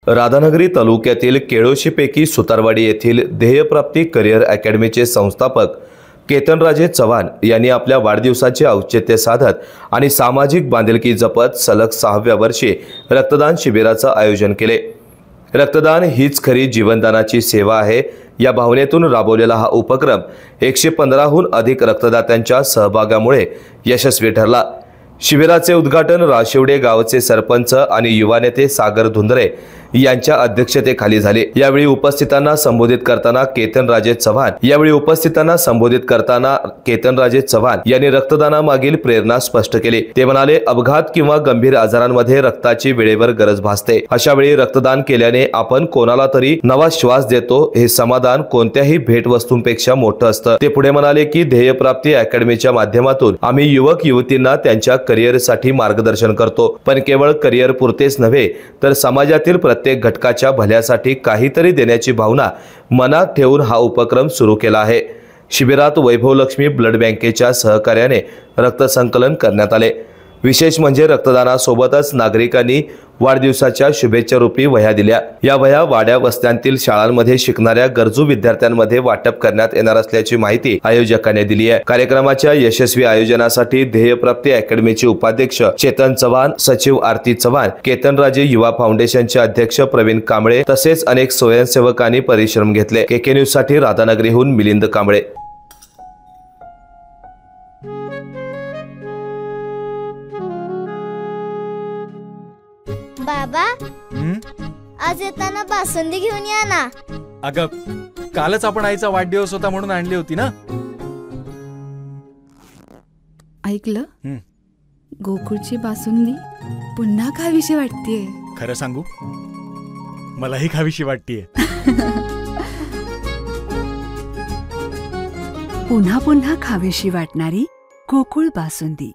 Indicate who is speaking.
Speaker 1: राधानगरी तालुक्यातील केळोशीपैकी सुतारवाडी येथील ध्येयप्राप्ती करिअर अकॅडमीचे संस्थापक केतनराजे चव्हाण यांनी आपल्या वाढदिवसाचे औचित्य साधत आणि सामाजिक बांधिलकी जपत सलग 6व्या वर्षी रक्तदान शिबिराचे आयोजन केले। रक्तदान हीच खरी जीवनदानाची सेवा आहे या भावनेतून राबवलेला हा उपक्रम 115हून अधिक रक्तदात्यांच्या सहभागामुळे यशस्वी ठरला। शिबिराचे उद्घाटन राशिवडे गावचे सरपंच आणि युवा नेते सागर धुंदरे यांच्या अध्यक्षतेखाली झाले। यावेळी उपस्थितांना संबोधित करताना केतनराजे चव्हाण यांनी रक्तदानामागील प्रेरणा स्पष्ट केली। ते म्हणाले, अपघात किंवा गंभीर आजारांमध्ये रक्ताची वेळेवर गरज भासते। अशा वेळी रक्तदान केल्याने आपण कोणाला तरी नवा श्वास देतो। हे समाधान कोणत्याही भेटवस्तूंपेक्षा मोठं असतं। ते पुढे म्हणाले की ध्येयप्राप्ती अकॅडमीच्या माध्यमातून आम्ही युवक युवतींना त्यांच्या करिअरसाठी मार्गदर्शन करतो, पण केवळ करिअर पुरतेच नव्हे तर समाजातील प्रत्येक घटकाच्या भल्यासाठी काहीतरी देण्याची भावना मनात ठेवून हा उपक्रम सुरू केला आहे। शिबिरात वैभवलक्ष्मी ब्लड बँकेच्या सहकार्याने रक्त संकलन करण्यात आले। विशेष म्हणजे रक्तदानासोबतच नागरिकांनी वाढदिवसाच्या शुभेच्छा रूपी वह्या दिल्या। या वह्या वाड्या वस्त्यांतील शाळांमध्ये शिकणाऱ्या गरजू विद्यार्थ्यांमध्ये वाटप करण्यात येणार असल्याची माहिती आयोजकांनी दिली आहे। कार्यक्रमाच्या यशस्वी आयोजनासाठी ध्येयप्राप्ती अकॅडमीचे उपाध्यक्ष चेतन चव्हाण, सचिव आरती चव्हाण, केतनराजे युवा फाउंडेशनचे अध्यक्ष प्रवीण कांबळे तसेच अनेक स्वयंसेवकांनी परिश्रम घेतले। केके न्यूज साठी राधानगरीहून मिलिंद कांबळे।
Speaker 2: बाबा, आज येताना बासुंदी घेऊन या ना।
Speaker 3: अगं, कालच आपण आईचा वाढदिवस होता म्हणून आणली होती ना।
Speaker 4: ऐकलं, गोकुळची बासुंदी पुन्हा खावीशी वाटतेय।
Speaker 3: खरं सांगू, मलाही खावीशी वाटतेय।
Speaker 5: पुन्हा पुन्हा खावीशी वाटणारी गोकुळ बासुंदी।